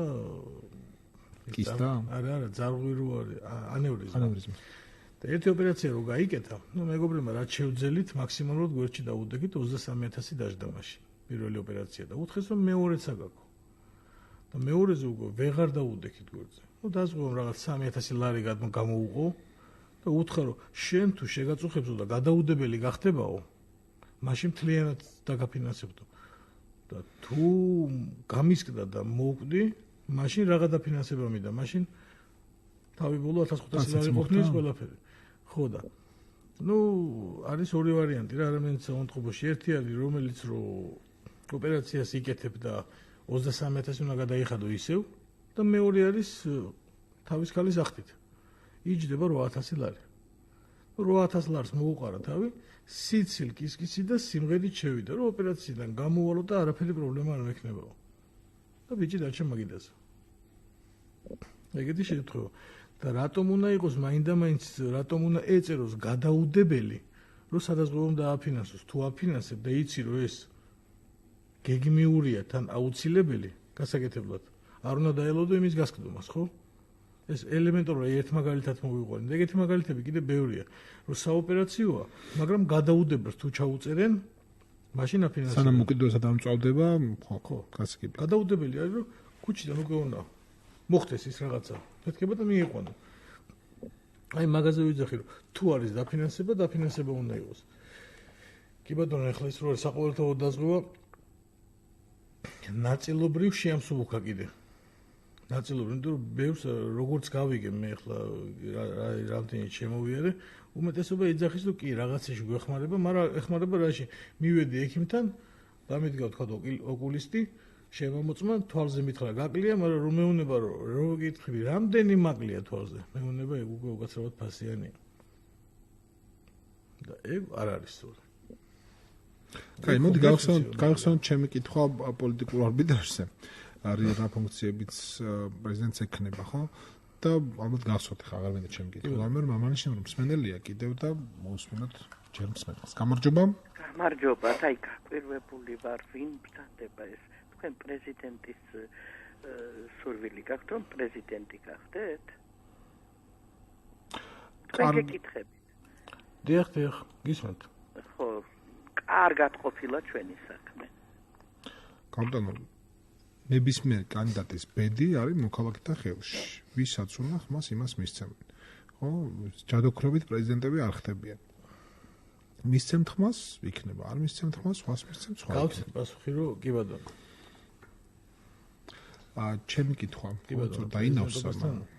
კისტა? არა, ძარღვი არის, ანევრიზმა. და ერთი ოპერაცია რო გაიკეთა, ნუ მეგობრებმა რაც შევძელით, მაქსიმალურად გვერდში დაუდექით 23000 დაждდა მაშინ. პირველი ოპერაცია და უთხრეს რომ მეორეც აგაკო. და მეორეზე უკვე ვეღარ დაუდექით გვერდზე. ნუ დაზღვევამ რაღაც 3000 ლარი გამოუყო და უთხრა რომ შენ თუ შეგაწუხებსო და გადაუდებელი გახდებაო, მაშინ მთლიანად დაგაფინანსებდო. და თუ გამისკდა და მოვკვდი, მაშინ რაღა დაფინანსება მინდა, მაშინ თავი ბოლო 1500 ლარი ყოფნის ყველაფერი. ხო და ნუ არის ორი ვარიანტი რა არამედ საუნტყობოში ერთი არის რომელიც რო ოპერაციას იკეთებ და 23000 უნდა გადაიხადო ისევ და მეორე არის თავის ქალის ახთით იჯდება 8000 ლარი 8000 ლარს მოუყარა თავი სიცილ კისკისი და სიმღერით შევიდა რომ ოპერაციიდან გამოვალო და არაფერი პრობლემა არ მექნებაო და ბიჭი დარჩა მაგიდაზე ეგეთი შემთხვევა და რატომ უნდა იყოს მაინდა-მაინც რატომ უნდა ეწეროს გადაუდებელი რომ სადაზღვევომ დააფინანსოს თუ აფინანსებ და იცი რომ ეს გეგმიურია თან აუცილებელი გასაკეთებლად არ უნდა დაელოდო იმის გასკდომას ხო ეს ელემენტარული ერთ მაგალითად მოვიყვანე ეგეთი მაგალითები კიდე ბევრია რომ საოპერაციოა მაგრამ გადაუდებს თუ ჩაუწერენ მაშინ აფინანსებს სანამ უკიდურესად ამწვავდება ხო გასაგები გადაუდებელი არის რომ ქუჩიდან უკვე უნდა მოხდეს ის რაღაცა მეთქება და მიიყვანო აი მაგაზე ვიძახი რომ თუ არის დაფინანსება უნდა იყოს კი ბატონო ახლა ის რო არის საყოველთაო დაზღვევა ნაწილობრივ შეამსუბუქა კიდე ნაწილობრივ იმიტომ რომ ბევრს როგორც გავიგე მე ახლა რამდენი შემოვიარე უმეტესობა იძახის რომ კი რაღაცაში გვეხმარება მაგრამ ეხმარება რაში მივედი ექიმთან დამიდგა თქვა ოკულისტი შემოწმა თვალზე მითხრა გაკლია მაგრამ რომ მეუნება რომ გითხრი რამდენი მაკლია თვალზე მეუნება ეგ უკვე უკაცრავად ფასიანია და ეგ არ არის სწორი კაი მოდი გავხსენოთ ჩემი კითხვა პოლიტიკურ არბიტრაჟზე არის რა ფუნქციებიც პრეზიდენტს ექნება ხო და ალბათ გახსოვთ ხა აღარ მინდა ჩემი კითხვა მაგრამ მამანიშნი რომ მსმენელია კიდევ და მოусმინოთ ჯერ მსმენელს გამარჯობა აი გაკვირვებული ვარ ვინ ბრძანდება ეს თქვენ პრეზიდენტის სურვილი გაქვთ რომ პრეზიდენტი გახდეთ თქვენ გეკითხებით დიახ გისმენთ ხო კარგად ყოფილა ჩვენი საქმე გამტანო ნებისმიერ კანდიდატის ბედი არის მოქალაქეთა ხელში. ვისაც უნდა ხმას იმას მისცემენ. ხო, ჯადოქრობით პრეზიდენტები არ ხდებიან. მისცემთ ხმას, იქნება. არ მისცემთ ხმას, სხვას მისცემთ, სხვა. გავცეთ პასუხი, რომ კი ბატონო. ჩემი კითხვა, ხო, დაინავსა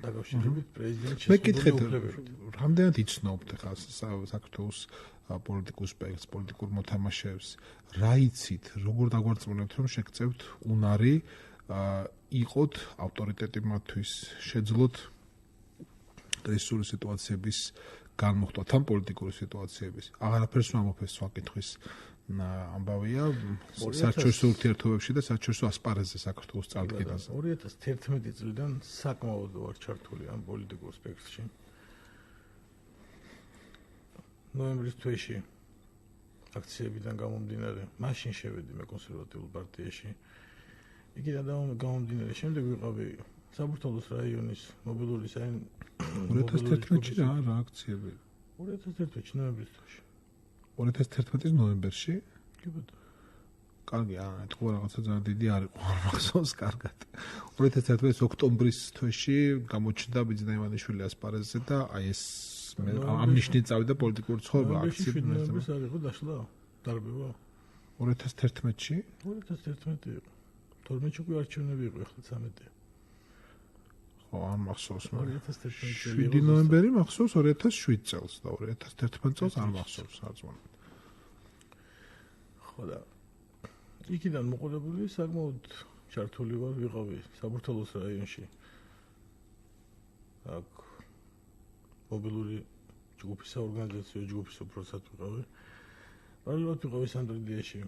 დაკავშირებით პრეზიდენტის მე კითხეთ, რამდენად იცნობთ ხა საქართველოს პოლიტიკურ სპექტრს, პოლიტიკურ მოთამაშეებს, რა იცით, როგორ დაგვარწმუნებთ, რომ შეგწევთ უნარი იყოთ ავტორიტეტი მათთვის, შეძლოთ კრიზისური სიტუაციების განმოხტვა, თან პოლიტიკური სიტუაციების. აღარაფერს ვამოფეს სხვა კითხვის ამბავია საერთაშორისო ურთიერთობებში და საერთაშორისო ასპარეზზე საქართველოს წარდგენაზე. 2011 წლიდან საკმაოდ ვარ ჩართული ამ პოლიტიკურ სპექტრში. ნოემბრის თვეში აქციებიდან გამომდინარე, მაშინ შევედი მე კონსერვატიულ პარტიაში. იქიდან გამომდინარე, შემდეგ ვიყავი საბურთალოს რაიონის მობილური 2011-ში რა აქციები? 2011-ში ნოემბრის თვეში. 2011-ის ნოემბერში? კი ბატონო. კარგი, ეთქვა რაღაცა ძალიან დიდი არ იყო, არ მახსოვს კარგად. 2011-ის ოქტომბრის თვეში გამოჩნდა ბიძინა ივანიშვილი ასპარეზზე და აი ეს ამ ნიშნით წავიდა პოლიტიკური ცხოვრება აქციები. ნოემბრის არ იყო დაშლა? დარბევა? 2011-ში? 2011 იყო. 12-ში უკვე არჩევნები იყო, ახლა 13-ია. ხო, არ მახსოვს. 2011 ნოემბერი მახსოვს 2007 წელს და 2011 წელს არ მახსოვს არწმუნო. ხო და იქიდან მოყოლებული საკმაოდ ჩართული ვარ, ვიყავი საბურთალოს რაიონში. აქ მობილური ჯგუფის ორგანიზაციო ჯგუფის უპროსად ვიყავი. პარალელურად ვიყავი სანდრიდიაში.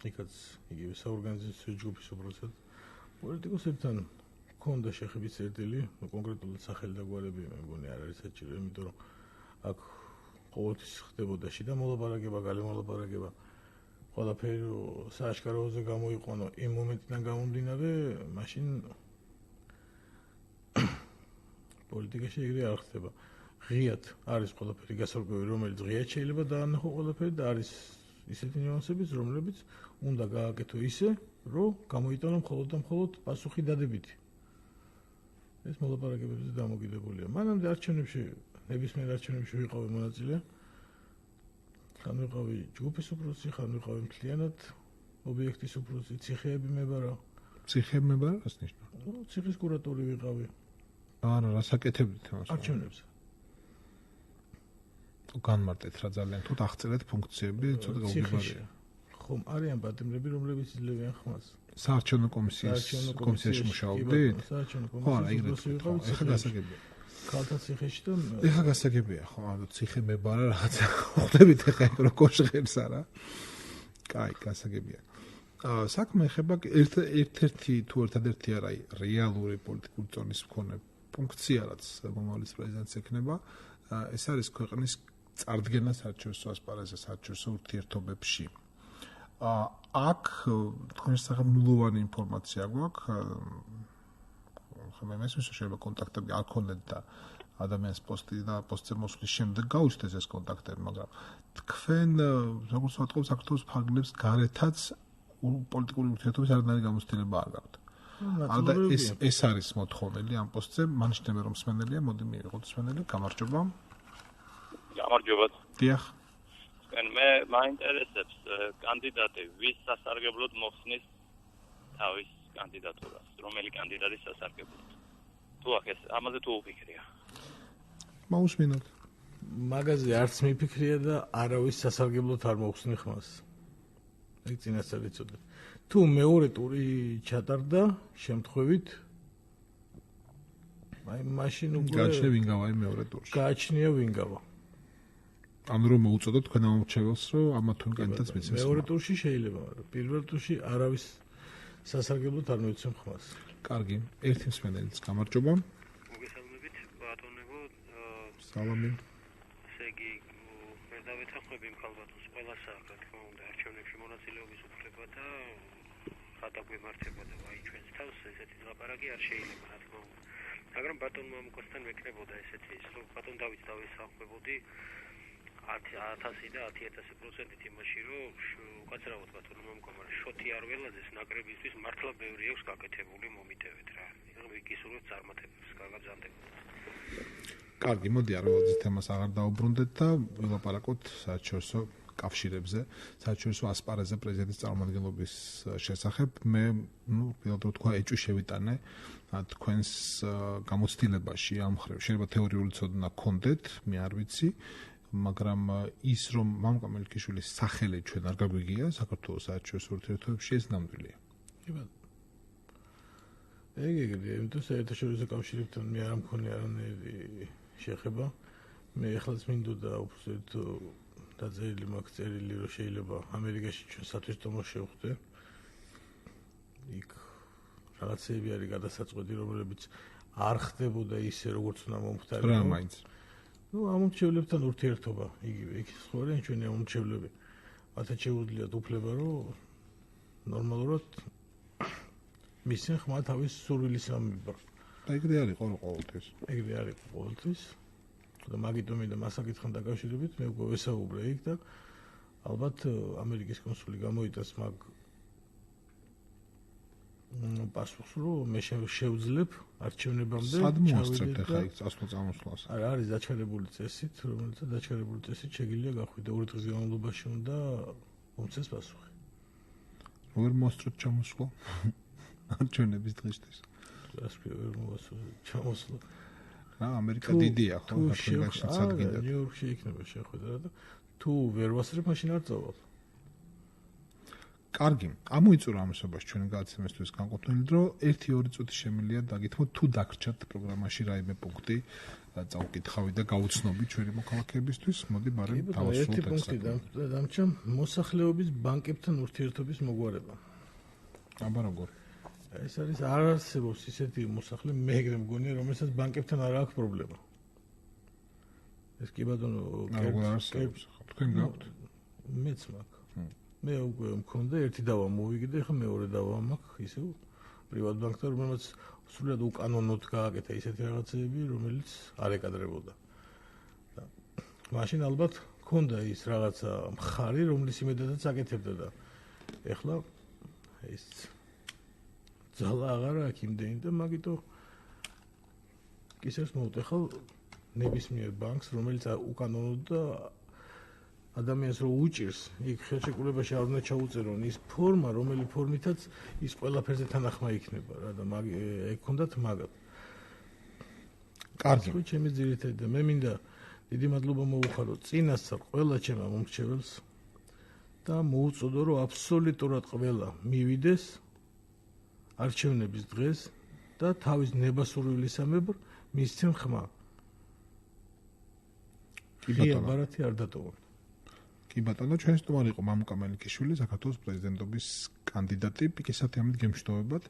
იქაც იგივე საორგანიზაციო ჯგუფის უპროსად. პოლიტიკოსებთან ქონდა შეხების წერტილი, კონკრეტულად სახელი და გვარები მე მგონი არ არის საჭირო, იმიტომ რომ აქ ყოველთვის ხდებოდა შიდა მოლაპარაკება, გალემოლაპარაკება. ყველაფერი სააშკაროზე გამოიყვანო იმ მომენტიდან გამომდინარე, მაშინ პოლიტიკაში ეგრე არ ხდება. ღიად არის ყველაფერი გასარკვევი, რომელიც ღიად შეიძლება დაანახო ყველაფერი და არის ისეთი ნიუანსებიც, რომლებიც უნდა გააკეთო ისე, რომ გამოიტანო მხოლოდ და მხოლოდ პასუხი დადებითი. ეს მოლაპარაკებებზე დამოკიდებულია. მანამდე არჩევნებში, ნებისმიერ არჩევნებში ვიყავი მონაწილე. ხან ვიყავი ჯგუფის უპროსი, ხან ვიყავი მთლიანად ობიექტის უპროსი, ციხეები მებარა. ციხეები მებარა, რას ნიშნავს? ციხის კურატორი ვიყავი. არა, რას აკეთებდით ამას? არჩევნებზე. განმარტეთ რა ძალიან თუ აღწერეთ ფუნქციები, ცოტა გაუგებარია. ხომ არიან პატიმრები, რომლებიც იძლევიან ხმას. საარჩევნო კომისიაში მუშაობდით? საარჩევნო ხო, არა, ეგრეთ ვიყავ. ეხლა გასაგებია. ქალთა ციხეში და ეხლა გასაგებია, ხო, ანუ ციხე მებარა რაღაცა. ხვდებით ეხლა ეგ რო კოშღებს არა? კაი, გასაგებია. საქმე ეხება ერთ-ერთი თუ ერთადერთი არა რეალური პოლიტიკური ზონის მქონე ფუნქცია, რაც მომავლის პრეზიდენტს ექნება, ეს არის ქვეყნის წარდგენა საერთაშორისო ასპარეზზე, საერთაშორისო ურთიერთობებში. აქ თქვენ სახელმწიფოებრივი ინფორმაცია გვაქვს. ხომ მესმის შეიძლება კონტაქტები არ ქონდეთ და ადამიანის პოსტი და პოსტზე მოსვლის შემდეგ გაუჩნდეს ეს კონტაქტები, მაგრამ თქვენ როგორც ვთქვათ, საქართველოს ფარგლებს გარეთაც პოლიტიკური ურთიერთობის არანაირი გამოცდილება არ გაქვთ. და ეს არის მოთხოვნილი ამ პოსტზე, მანიშნები რომ მსმენელია, მოდი მივიღოთ მსმენელი, გამარჯობა. გამარჯობათ. დიახ. მე მაინტერესებს კანდიდატი ვის სასარგებლოდ მოხსნის თავის კანდიდატურას, რომელი კანდიდატის სასარგებლოდ. თუ ახეს ამაზე თუ უფიქრია. მოусმინოთ. მაგაზე არც მიფიქრია და არავის სასარგებლოდ არ მოხსნი ხმას. ეგ წინასწარ იცოდე. თუ მეორე ტური ჩატარდა შემთხვევით აი მაშინ უკვე გააჩნია ვინ გავა მეორე ტურში. გააჩნია ვინ გავა. ანუ რომ მოუწოდოთ თქვენ ამომრჩეველს, რომ ამა თუ იმ კანდიდატს მიცემს. მეორე ტურში შეიძლება, მაგრამ პირველ ტურში არავის სასარგებლოდ არ მიცემ ხმას. კარგი, ერთი მსმენელიც გამარჯობა. მოგესალმებით, ბატონებო. სალამი. ესე იგი, მე დავეთანხმები იმ ქალბატონს ყველასა, რა თქმა უნდა, არჩევნებში მონაწილეობის უფლება და გადაგვემართება და აი ჩვენს თავს ესეთი ლაპარაკი არ შეიძლება, რა თქმა უნდა. მაგრამ ბატონმა მგოსთან მეკნებოდა ესეთი ის, რომ ბატონ დავითს დავესახმებოდი 1000 და 10000% იმაში, რომ უკაცრავად ბატონო მომკომარე შოთი არ ველაძეს ნაკრებისთვის მართლა ბევრი აქვს გაკეთებული მომიტევეთ რა. ვიკისურვებთ წარმატებებს, გაგაბზანდებოდ. კარგი, მოდი არველაძის თემას აღარ დაუბრუნდეთ და ვილაპარაკოთ საერთაშორისო კავშირებზე, საერთაშორისო ასპარეზზე პრეზიდენტის წარმომადგენლობის შესახებ. მე, ვიღალ თქვა ეჭვი შევიტანე თქვენს გამოცდილებაში ამ მხრივ. შეიძლება თეორიული ცოდნა გქონდეთ, მე არ ვიცი, მაგრამ ის რომ მამუკა მელიქიშვილის სახელი ჩვენ არ გაგვიგია საქართველოს საერთაშორისო ურთიერთობებში ეს ნამდვილია. ეგრე, იმიტომ საერთაშორისო კავშირებთან მე არ მქონია არანაირი შეხება. მე ეხლაც მინდოდა უბრალოდ დაწერილი მაქვს წერილი, რომ შეიძლება ამერიკაში ჩვენ სათვისტომოს შევხვდე. იქ რაღაცები არის გადასაწყვეტი, რომლებიც არ ხდებოდა ისე, როგორც უნდა მომხდარიყო. რა მაინც? ამ უმრჩევლებთან ურთიერთობა, იგივე, იქ ცხოვრენ ჩვენი უმრჩევლები. მათაც შეუძლიათ უფლება, რომ ნორმალურად მისცენ ხმა თავის სურვილის ამბება. და ეგრე არის ყოველთვის. ეგრე არის ყოველთვის. და მაგიტომ მინდა მასაკითხთან დაკავშირებით მე უკვე ვესაუბრე იქ და ალბათ ამერიკის კონსული გამოიტანს მაგ პასუხს, რომ მე შევძლებ არჩევნებამდე ჩავიდე ხა იქ წასვლას. არა, არის დაჩქარებული წესით, რომელიც დაჩქარებული წესით შეგიძლია გახვიდე 2 დღის განმავლობაში უნდა მომცეს პასუხი. როგორ მოსწრეთ ჩამოსვლა? არჩევნების დღისთვის. ასე ვერ ჩამოსვლა. რა ამერიკა დიდია ხო? საქართველოში სადგინდა. ნიუ-იორკში იქნება შეხვედრა და თუ ვერ ვასწრებ, მაშინ არ წავალ. კარგი, ამოიწურა ამასობაში ჩვენ გადაცემისთვის განყოფნილი დრო 1-2 წუთი შემიძლია დაგითმოთ თუ დაგრჩათ პროგრამაში რაიმე პუნქტი წაუკითხავი და გაუცნობი ჩვენი მოქალაქეებისთვის. მოდი ბარემ დავასრულოთ ეს პუნქტი დამჭა მოსახლეობის ბანკებთან ურთიერთობის მოგვარება. აბა როგორ? ეს არის არ არსებობს ისეთი მოსახლე, მე ეგრე მგონია, რომელსაც ბანკებთან არ აქვს პრობლემა. ეს კი ბატონო, როგორ არსებობს? თქვენ გაქვთ? მეც მაქვს. მე უკვე მქონდა ერთი დავა მოვიგდე, ხა მეორე დავა მაქვს, ისე პრივატ ბანკთან, რომელსაც სულად უკანონოდ გააკეთა ისეთი რაღაცები, რომელიც არ ეკადრებოდა. და მაშინ ალბათ მქონდა ის რაღაცა მხარი, რომლის იმედადაც აკეთებდა და ეხლა ეს ძალა აღარ აქვს იმდენი და მაგიტო ისევ მოვტეხავ ნებისმიერ ბანკს, რომელიც უკანონოდ და ადამიანს რო უჭირს, იქ ხელშეკრულებაში არ უნდა ჩაუწერონ ის ფორმა, რომელი ფორმითაც ის ყველაფერზე თანახმა იქნება რა და ეგ ქონდათ მაგათ. კარგი. ხო, ჩემი ძირითადი და მე მინდა დიდი მადლობა მოუხარო წინასწარ ყველა ჩემმა მომრჩეველს და მოუწოდო, რომ აბსოლუტურად ყველა მივიდეს არჩევნების დღეს და თავის ნებასურვილისამებრ მისცემ ხმა. კი ბატონო. ბარათი არ დატოვონ. კი ბატონო, ჩვენ სტუმარი იყო მამუკა მელიქიშვილი, საქართველოს პრეზიდენტობის კანდიდატი. პიკისათი ამით გემშვიდობებათ.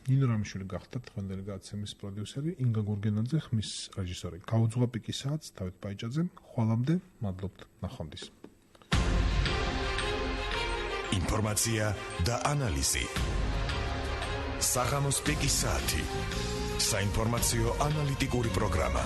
ნინო რამიშვილი გახდათ დღევანდელი გადაცემის პროდიუსერი, ინგა გურგენაძე ხმის რეჟისორი. გაუძღვა პიკისათს დავით ბაიჭაძემ. ხვალამდე მადლობთ ნახვამდის. ინფორმაცია და ანალიზი. საღამოს პიკისათი. საინფორმაციო ანალიტიკური პროგრამა.